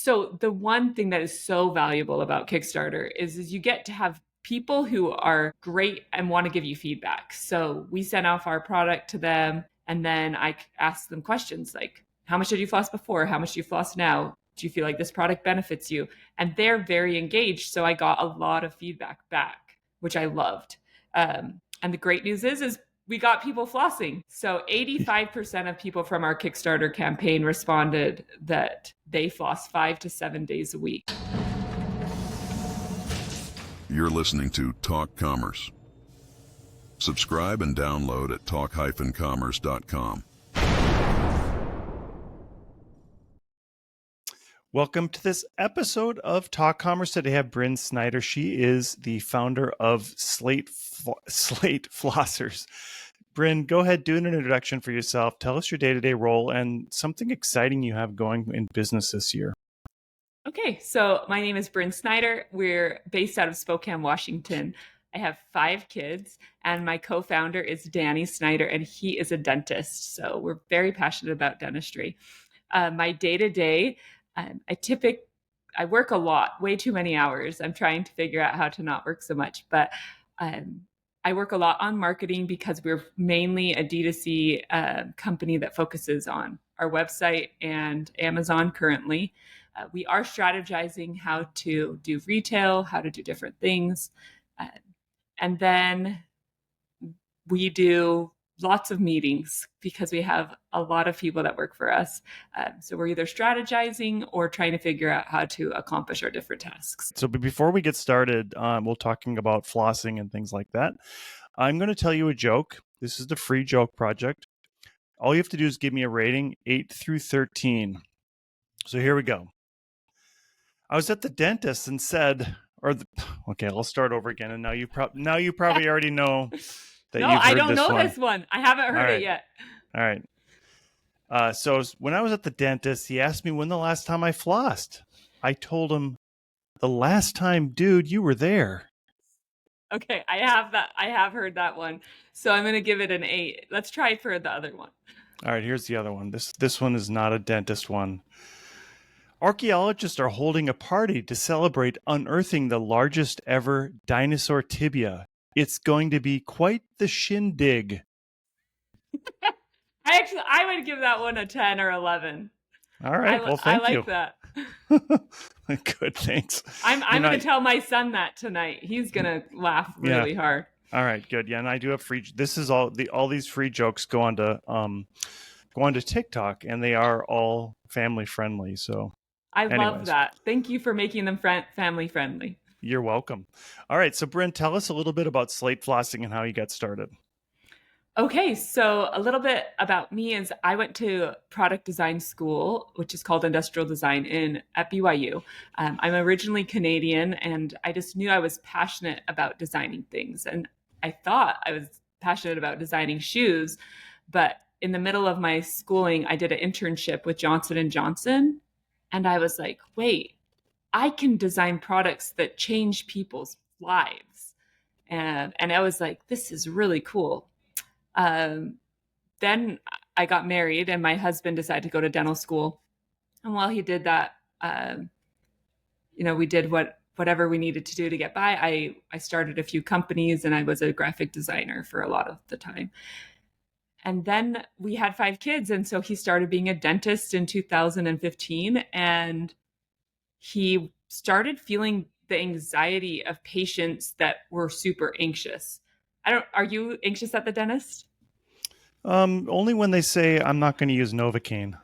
So the one thing that is so valuable about Kickstarter is you get to have people who are great and want to give you feedback. So we send off our product to them, and then I ask them questions like, how much did you floss before? How much do you floss now? Do you feel like this product benefits you? And they're very engaged. So I got a lot of feedback back, which I loved. And the great news is we got people flossing. So 85% of people from our Kickstarter campaign responded that they floss 5 to 7 days a week. You're listening to Talk Commerce. Subscribe and download at talk-commerce.com. Welcome to this episode of Talk Commerce. Today I have Brynn Snyder. She is the founder of Slate Flossers. Brynn, go ahead, do an introduction for yourself. Tell us your day-to-day role and something exciting you have going in business this year. Okay, so my name is Brynn Snyder. We're based out of Spokane, Washington. I have 5 kids, and my co-founder is Danny Snyder, and he is a dentist. So we're very passionate about dentistry. My day-to-day, I work a lot, way too many hours. I'm trying to figure out how to not work so much, but I work a lot on marketing because we're mainly a D2C company that focuses on our website and Amazon currently. We are strategizing how to do retail, how to do different things. And then we do lots of meetings because we have a lot of people that work for us. So we're either strategizing or trying to figure out how to accomplish our different tasks. So before we get started, we're talking about flossing and things like that. I'm going to tell you a joke. This is the free joke project. All you have to do is give me a rating, 8 through 13. So here we go. I was at the dentist and said, okay, I'll start over again. And now you probably already know that No, you've heard I don't know one. this one. I haven't heard it yet. All right. So when I was at the dentist, he asked me when the last time I flossed. I told him, the last time, dude, you were there. Okay, I have that. I have heard that one. So I'm going to give it an 8. Let's try for the other one. All right, here's the other one. This one is not a dentist one. Archaeologists are holding a party to celebrate unearthing the largest ever dinosaur tibia. It's going to be quite the shindig. I would give that one a 10 or 11. All right. Well, thank you. I like that. Good, thanks. I'm going to tell my son that tonight. He's going to laugh really hard. All right, good. Yeah, and I do have free. This is all these free jokes go onto TikTok, and they are all family friendly. So love that. Thank you for making them family friendly. You're welcome. All right, so Brynn, tell us a little bit about Slate Flossing and how you got started. Okay, so a little bit about me is I went to product design school, which is called industrial design at BYU. I'm originally Canadian, and I just knew I was passionate about designing things. And I thought I was passionate about designing shoes, but in the middle of my schooling, I did an internship with Johnson & Johnson, and I was like, wait, I can design products that change people's lives. And I was like, this is really cool. Then I got married and my husband decided to go to dental school. And while he did that, we did whatever we needed to do to get by. I started a few companies and I was a graphic designer for a lot of the time. And then we had 5 kids. And so he started being a dentist in 2015. And he started feeling the anxiety of patients that were super anxious. Are you anxious at the dentist? Only when they say I'm not going to use Novocaine.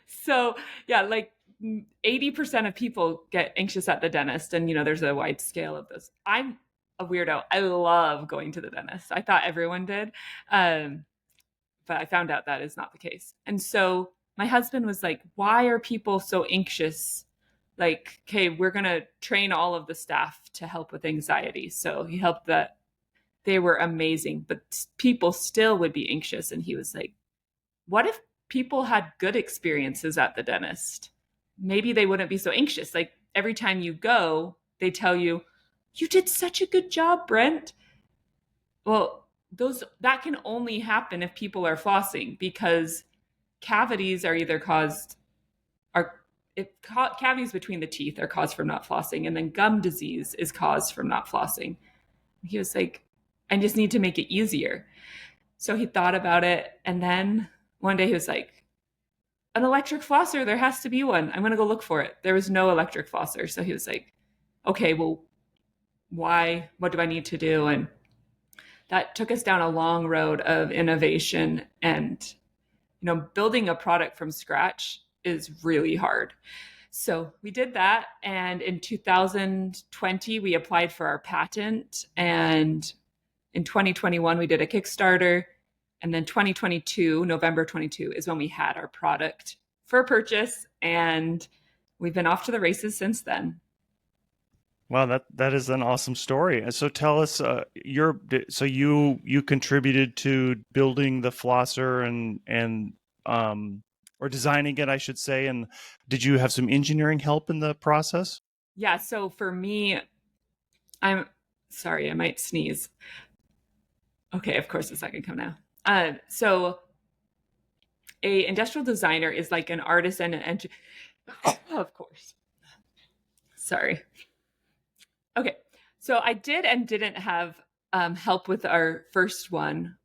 So yeah, like 80% of people get anxious at the dentist, and there's a wide scale of this. I'm a weirdo. I love going to the dentist. I thought everyone did, but I found out that is not the case. And so my husband was like, "Why are people so anxious?" Like, okay, we're gonna train all of the staff to help with anxiety. So he helped that. They were amazing, but people still would be anxious. And he was like, what if people had good experiences at the dentist? Maybe they wouldn't be so anxious. Like every time you go, they tell you, you did such a good job, Brent. Well, that can only happen if people are flossing, because cavities are cavities between the teeth are caused from not flossing, and then gum disease is caused from not flossing. He was like, I just need to make it easier. So he thought about it, and then one day he was like, an electric flosser, there has to be one. I'm going to go look for it. There was no electric flosser. So he was like, okay, well, why? What do I need to do? And that took us down a long road of innovation. And, building a product from scratch is really hard. So we did that. And in 2020, we applied for our patent. And in 2021, we did a Kickstarter. And then 2022, November 22, is when we had our product for purchase. And we've been off to the races since then. Wow, that is an awesome story. And so tell us, you contributed to building the flosser and or designing it, I should say. And did you have some engineering help in the process? Yeah. So for me, I'm sorry, I might sneeze. Okay, of course, it's not gonna come now. So a industrial designer is like an artist and an engineer. Of course. Sorry. Okay, so I did and didn't have help with our first one.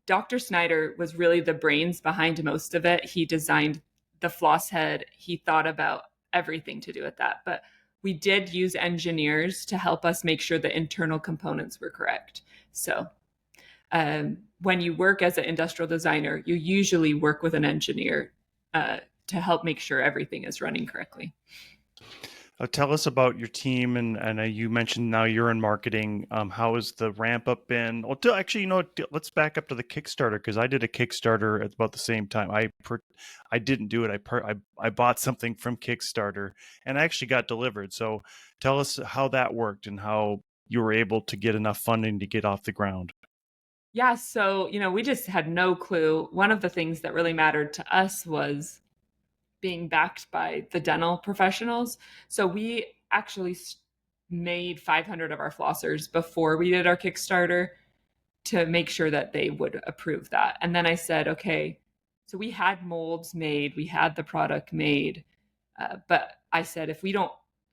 Dr. Snyder was really the brains behind most of it. He designed the floss head. He thought about everything to do with that. But we did use engineers to help us make sure the internal components were correct. So when you work as an industrial designer, you usually work with an engineer to help make sure everything is running correctly. Tell us about your team, and you mentioned now you're in marketing. How has the ramp up been? Well, actually, let's back up to the Kickstarter, because I did a Kickstarter at about the same time. I didn't do it. I bought something from Kickstarter, and I actually got delivered. So tell us how that worked and how you were able to get enough funding to get off the ground. Yeah, so we just had no clue. One of the things that really mattered to us was being backed by the dental professionals. So we actually made 500 of our flossers before we did our Kickstarter to make sure that they would approve that. And then I said, okay, so we had molds made, we had the product made. But I said,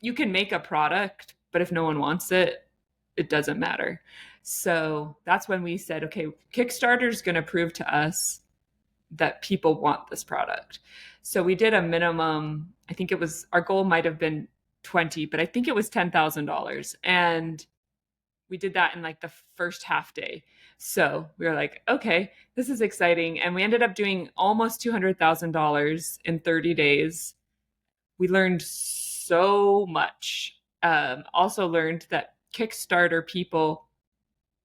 you can make a product, but if no one wants it, it doesn't matter. So that's when we said, okay, Kickstarter is going to prove to us that people want this product. So we did a minimum, I think our goal might have been 20, but I think it was $10,000. And we did that in like the first half day. So we were like, okay, this is exciting. And we ended up doing almost $200,000 in 30 days. We learned so much. Also learned that Kickstarter people,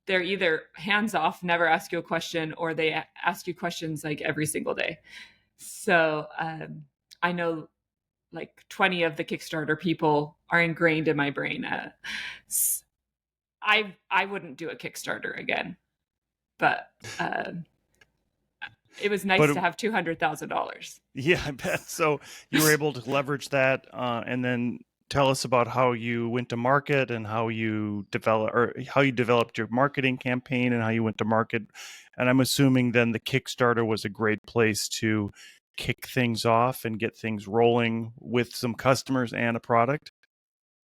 they're either hands off, never ask you a question, or they ask you questions like every single day. So I know like 20 of the Kickstarter people are ingrained in my brain. I wouldn't do a Kickstarter again, but it was nice to have $200,000. Yeah, I bet. So you were able to leverage that, and then tell us about how you went to market and how you developed your marketing campaign and how you went to market. And I'm assuming then the Kickstarter was a great place to kick things off and get things rolling with some customers and a product.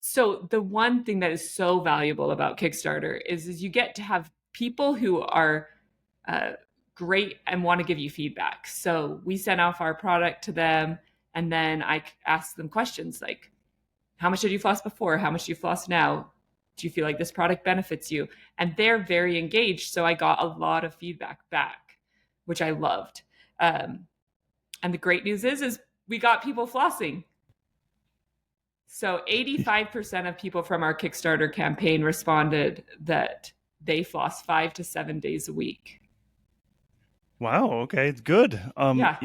So the one thing that is so valuable about Kickstarter is you get to have people who are great and want to give you feedback. So we sent off our product to them, and then I asked them questions like, how much did you floss before? How much do you floss now? Do you feel like this product benefits you? And they're very engaged. So I got a lot of feedback back, which I loved. And the great news is we got people flossing. So 85% of people from our Kickstarter campaign responded that they floss 5 to 7 days a week. Wow. Okay. It's good. Yeah.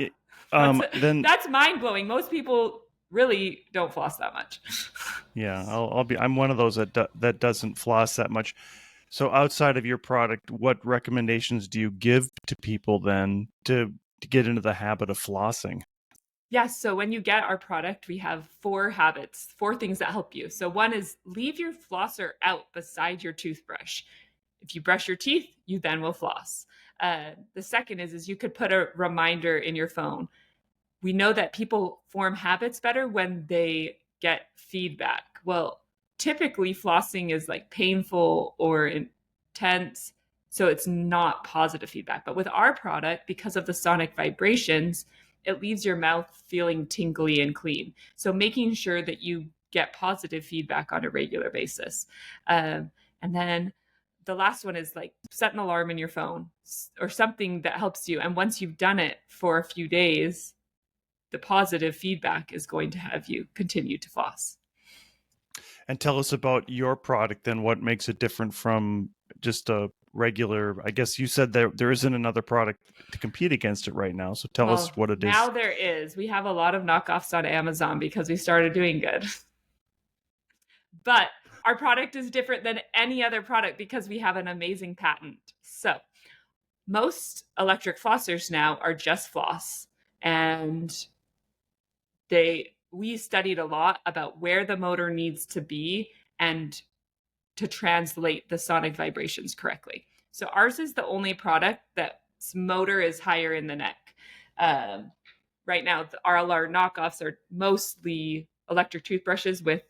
Then that's mind blowing. Most people really don't floss that much. Yeah, I'm one of those that doesn't floss that much. So outside of your product, what recommendations do you give to people then to get into the habit of flossing? Yes. So when you get our product, we have 4 habits, 4 things that help you. So one is leave your flosser out beside your toothbrush. If you brush your teeth, you then will floss. The second is you could put a reminder in your phone. we know that people form habits better when they get feedback. Well, typically flossing is like painful or intense, so it's not positive feedback. But with our product, because of the sonic vibrations, it leaves your mouth feeling tingly and clean. So making sure that you get positive feedback on a regular basis. And then the last one is like set an alarm in your phone or something that helps you. And once you've done it for a few days, the positive feedback is going to have you continue to floss. And tell us about your product then. What makes it different from just a regular? I guess you said there isn't another product to compete against it right now. So tell us what it now is. there is. We have a lot of knockoffs on Amazon because we started doing good. But our product is different than any other product because we have an amazing patent. So most electric flossers now are just floss, and we studied a lot about where the motor needs to be and to translate the sonic vibrations correctly. So ours is the only product that's motor is higher in the neck. Right now, our knockoffs are mostly electric toothbrushes with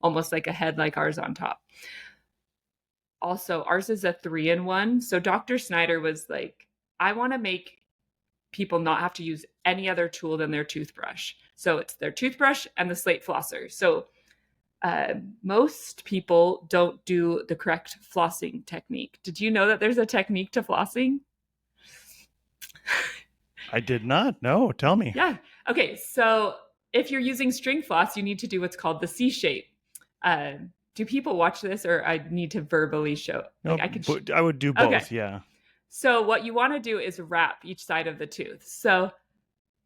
almost like a head like ours on top. Also, ours is a 3-in-1. So Dr. Snyder was like, I want to make people not have to use any other tool than their toothbrush. So it's their toothbrush and the Slate Flosser. So most people don't do the correct flossing technique. Did you know that there's a technique to flossing? I did not. No, tell me. Yeah. Okay. So if you're using string floss, you need to do what's called the C shape. Do people watch this, or I need to verbally show? No, Like I would do both. Okay. Yeah. So what you want to do is wrap each side of the tooth. So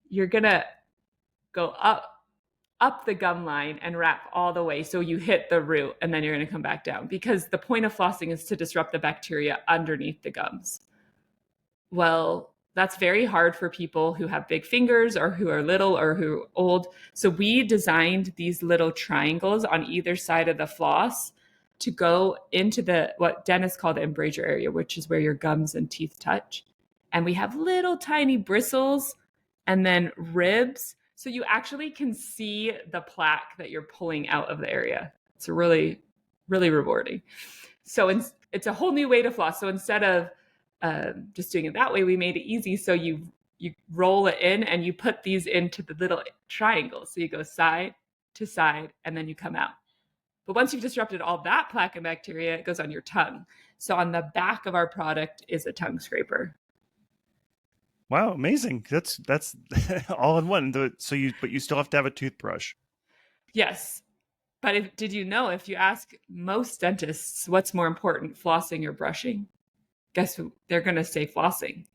you're gonna go up the gum line and wrap all the way so you hit the root, and then you're going to come back down, because the point of flossing is to disrupt the bacteria underneath the gums. Well, that's very hard for people who have big fingers or who are little or who are old. So we designed these little triangles on either side of the floss to go into what dentists call the embrasure area, which is where your gums and teeth touch. And we have little tiny bristles and then ribs, so you actually can see the plaque that you're pulling out of the area. It's really, really rewarding. So it's a whole new way to floss. So instead of just doing it that way, we made it easy. So you roll it in and you put these into the little triangles. So you go side to side and then you come out. But once you've disrupted all that plaque and bacteria, it goes on your tongue. So on the back of our product is a tongue scraper. Wow, amazing. That's all in one. But you still have to have a toothbrush. Yes. But did you know, if you ask most dentists what's more important, flossing or brushing, guess who? They're going to say flossing.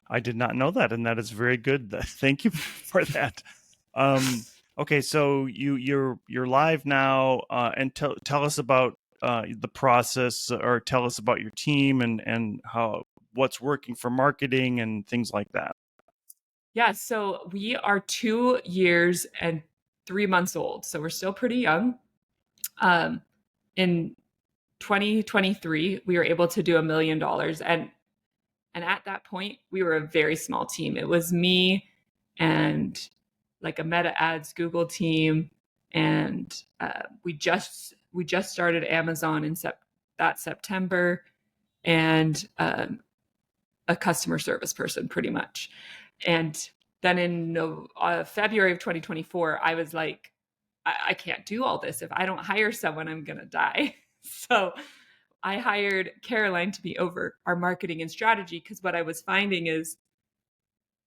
I did not know that, and that is very good. Thank you for that. Okay, so you're live now, and tell us about the process, or tell us about your team and what's working for marketing and things like that. Yeah, so we are 2 years and 3 months old, so we're still pretty young. In 2023, we were able to do $1 million, and at that point, we were a very small team. It was me and like a Meta Ads Google team, and we just started Amazon in that September, and a customer service person, pretty much. And then in February of 2024, I was like, I can't do all this. If I don't hire someone, I'm going to die. So I hired Caroline to be over our marketing and strategy, because what I was finding is,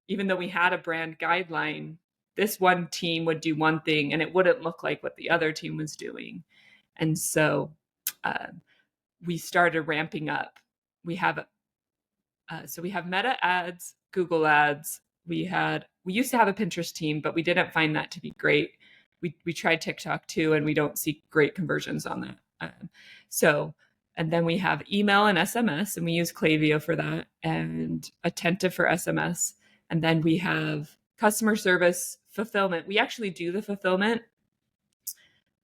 even though we had a brand guideline, this one team would do one thing and it wouldn't look like what the other team was doing. And so we started ramping up. We have Meta Ads, Google Ads. We used to have a Pinterest team, but we didn't find that to be great. We tried TikTok too, and we don't see great conversions on that. And then we have email and SMS, and we use Klaviyo for that, and Attentive for SMS. And then we have customer service, fulfillment. We actually do the fulfillment.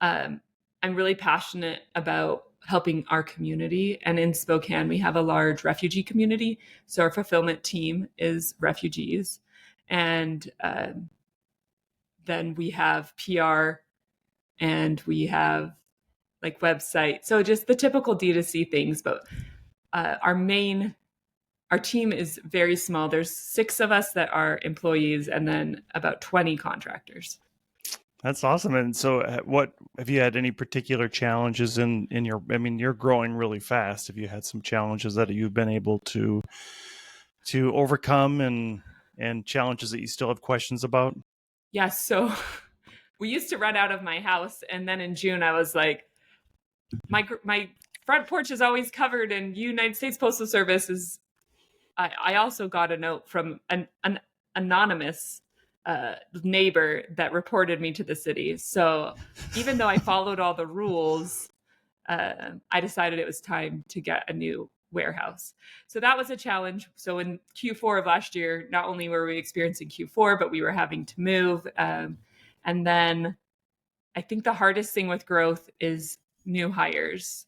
I'm really passionate about helping our community. And in Spokane, we have a large refugee community. So our fulfillment team is refugees. And then we have PR, and we have like website. So just the typical D2C things. But our team is very small. There's 6 of us that are employees, and then about 20 contractors. That's awesome. And so what have you had any particular challenges in your, I mean, you're growing really fast. Have you had some challenges that you've been able to overcome, and challenges that you still have questions about? Yeah. So we used to run out of my house, and then in June I was like, my front porch is always covered, and United States Postal Service is. I also got a note from an anonymous neighbor that reported me to the city. So even though I followed all the rules, I decided it was time to get a new warehouse. So that was a challenge. So in Q4 of last year, not only were we experiencing Q4, but we were having to move. And then I think the hardest thing with growth is new hires,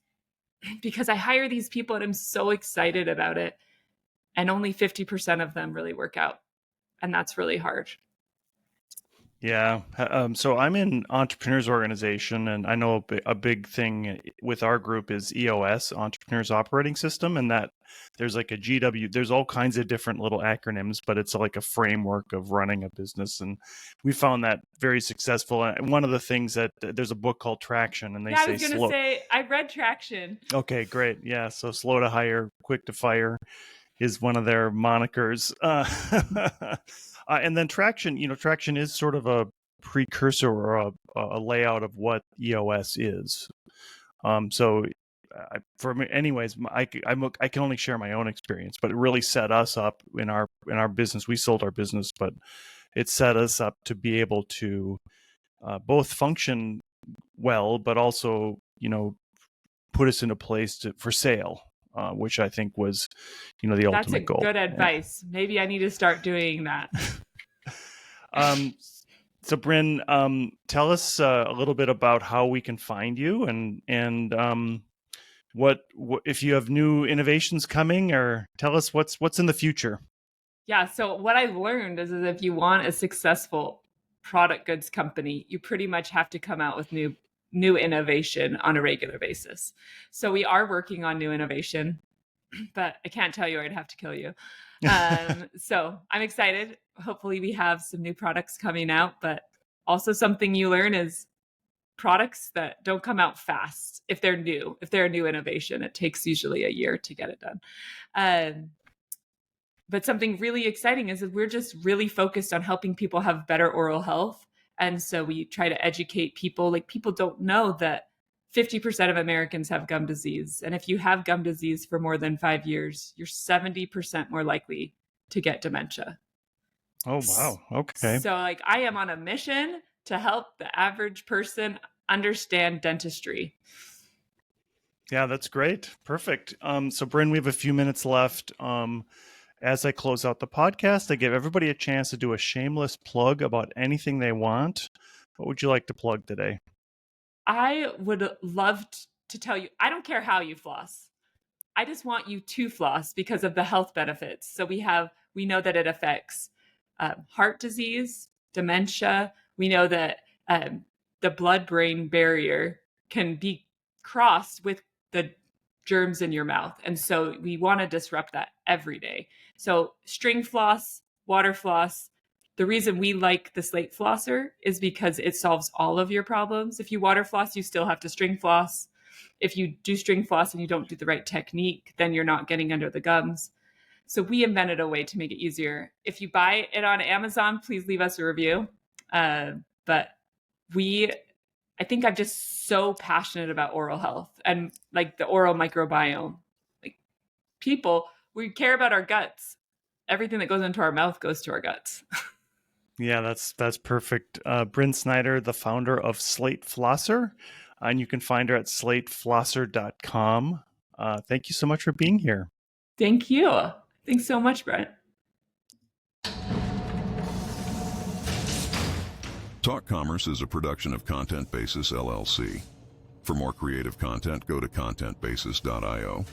because I hire these people and I'm so excited about it. And only 50% of them really work out. And that's really hard. Yeah. So I'm in Entrepreneurs Organization, and I know a big thing with our group is EOS, Entrepreneurs Operating System, and that there's like a GW, there's all kinds of different little acronyms, but it's like a framework of running a business. And we found that very successful. And one of the things that there's a book called Traction, and they say I was going to say, I read Traction. Okay, great. Yeah. So slow to hire, quick to fire is one of their monikers. And then Traction, Traction is sort of a precursor or a layout of what EOS is. So for me, anyways, I can only share my own experience, but it really set us up in our business. We sold our business, but it set us up to be able to both function well, but also, put us in a place for sale. Which I think was, the ultimate goal. That's a good advice. Maybe I need to start doing that. So Brynn, tell us a little bit about how we can find you, and what if you have new innovations coming, or tell us what's in the future. Yeah. So what I learned is if you want a successful product goods company, you pretty much have to come out with new innovation on a regular basis. So we are working on new innovation, but I can't tell you or I'd have to kill you. So I'm excited. Hopefully we have some new products coming out, but also something you learn is products that don't come out fast. If they're a new innovation, it takes usually a year to get it done. But something really exciting is that we're just really focused on helping people have better oral health. And so we try to educate people. Like, people don't know that 50% of Americans have gum disease. And if you have gum disease for more than 5 years, you're 70% more likely to get dementia. Oh, wow. Okay. So I am on a mission to help the average person understand dentistry. Yeah, that's great. Perfect. So Brynn, we have a few minutes left. As I close out the podcast, I give everybody a chance to do a shameless plug about anything they want. What would you like to plug today? I would love to tell you, I don't care how you floss. I just want you to floss because of the health benefits. So we know that it affects heart disease, dementia. We know that the blood-brain barrier can be crossed with the germs in your mouth. And so we want to disrupt that every day. So string floss, water floss. The reason we like the Slate Flosser is because it solves all of your problems. If you water floss, you still have to string floss. If you do string floss and you don't do the right technique, then you're not getting under the gums. So we invented a way to make it easier. If you buy it on Amazon, please leave us a review. But I think I'm just so passionate about oral health and like the oral microbiome. Like, we care about our guts. Everything that goes into our mouth goes to our guts. Yeah, that's perfect. Brynn Snyder, the founder of Slate Flosser, and you can find her at slateflosser.com. Thank you so much for being here. Thank you. Thanks so much, Brent. Talk Commerce is a production of Content Basis, LLC. For more creative content, go to contentbasis.io.